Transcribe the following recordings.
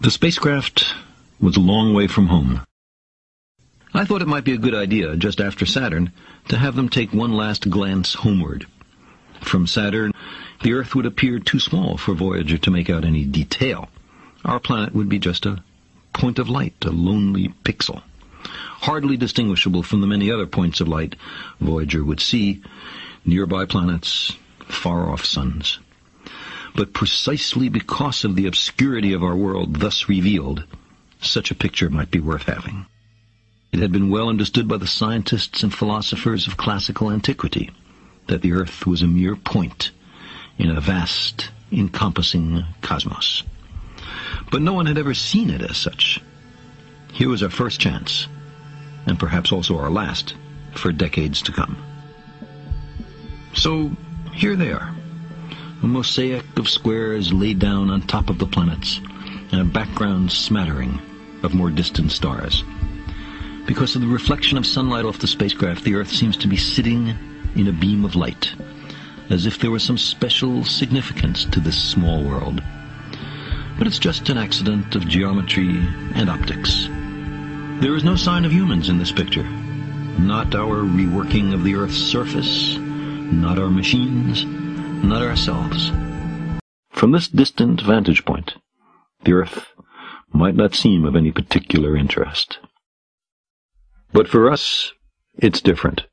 The spacecraft was a long way from home. I thought it might be a good idea, just after Saturn, to have them take one last glance homeward. From Saturn, the Earth would appear too small for Voyager to make out any detail. Our planet would be just a point of light, a lonely pixel, hardly distinguishable from the many other points of light Voyager would see, nearby planets, far-off suns. But precisely because of the obscurity of our world thus revealed, such a picture might be worth having. It had been well understood by the scientists and philosophers of classical antiquity that the Earth was a mere point in a vast, encompassing cosmos. But no one had ever seen it as such. Here was our first chance, and perhaps also our last, for decades to come. So, here they are, a mosaic of squares laid down on top of the planets, and a background smattering of more distant stars. Because of the reflection of sunlight off the spacecraft, the Earth seems to be sitting in a beam of light, as if there was some special significance to this small world. But it's just an accident of geometry and optics. There is no sign of humans in this picture. Not our reworking of the Earth's surface, not our machines, not ourselves. From this distant vantage point, the Earth might not seem of any particular interest. But for us, it's different.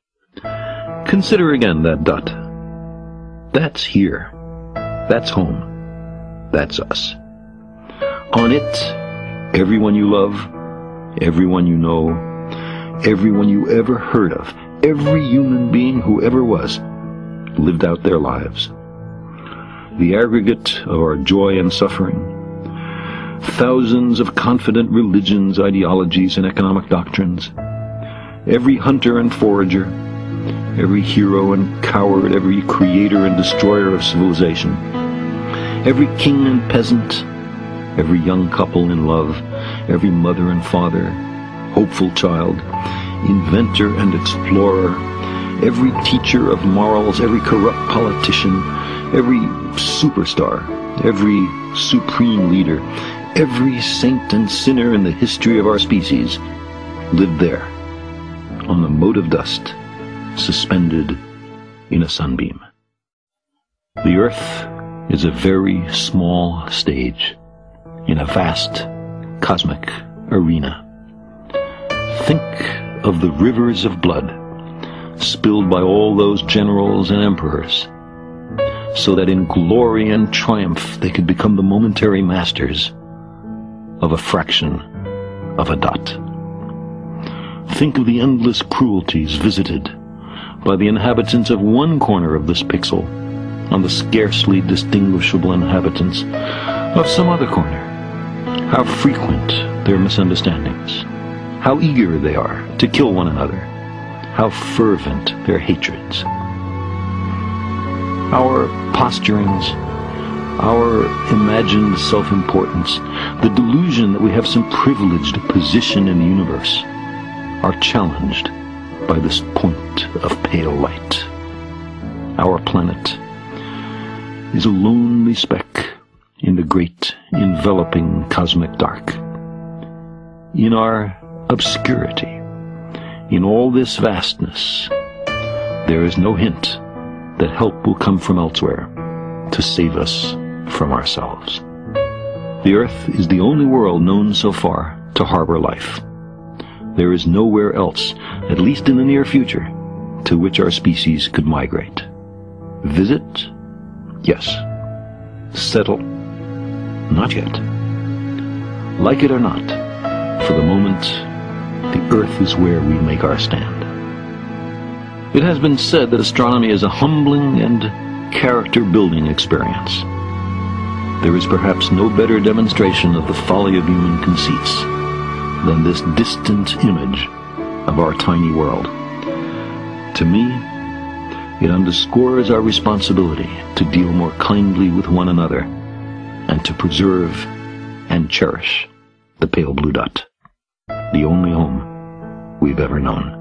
Consider again that dot. That's here. That's home. That's us. On it, everyone you love, everyone you know, everyone you ever heard of, every human being who ever was, lived out their lives. The aggregate of our joy and suffering, thousands of confident religions, ideologies, and economic doctrines, every hunter and forager, every hero and coward, every creator and destroyer of civilization, every king and peasant, every young couple in love, every mother and father, hopeful child, inventor and explorer, every teacher of morals, every corrupt politician, every superstar, every supreme leader, every saint and sinner in the history of our species lived there, on the mote of dust, suspended in a sunbeam. The Earth is a very small stage in a vast cosmic arena. Think of the rivers of blood spilled by all those generals and emperors, so that in glory and triumph they could become the momentary masters of a fraction of a dot. Think of the endless cruelties visited by the inhabitants of one corner of this pixel on the scarcely distinguishable inhabitants of some other corner. How frequent their misunderstandings, how eager they are to kill one another, how fervent their hatreds. Our posturings, our imagined self-importance, the delusion that we have some privileged position in the universe, are challenged by this point of pale light. Our planet is a lonely speck in the great enveloping cosmic dark. In our obscurity, in all this vastness, there is no hint that help will come from elsewhere to save us from ourselves. The Earth is the only world known so far to harbor life. There is nowhere else, at least in the near future, to which our species could migrate. Visit? Yes. Settle? Not yet. Like it or not, for the moment, the Earth is where we make our stand. It has been said that astronomy is a humbling and character-building experience. There is perhaps no better demonstration of the folly of human conceits than this distant image of our tiny world. To me, it underscores our responsibility to deal more kindly with one another and to preserve and cherish the pale blue dot, the only home we've ever known.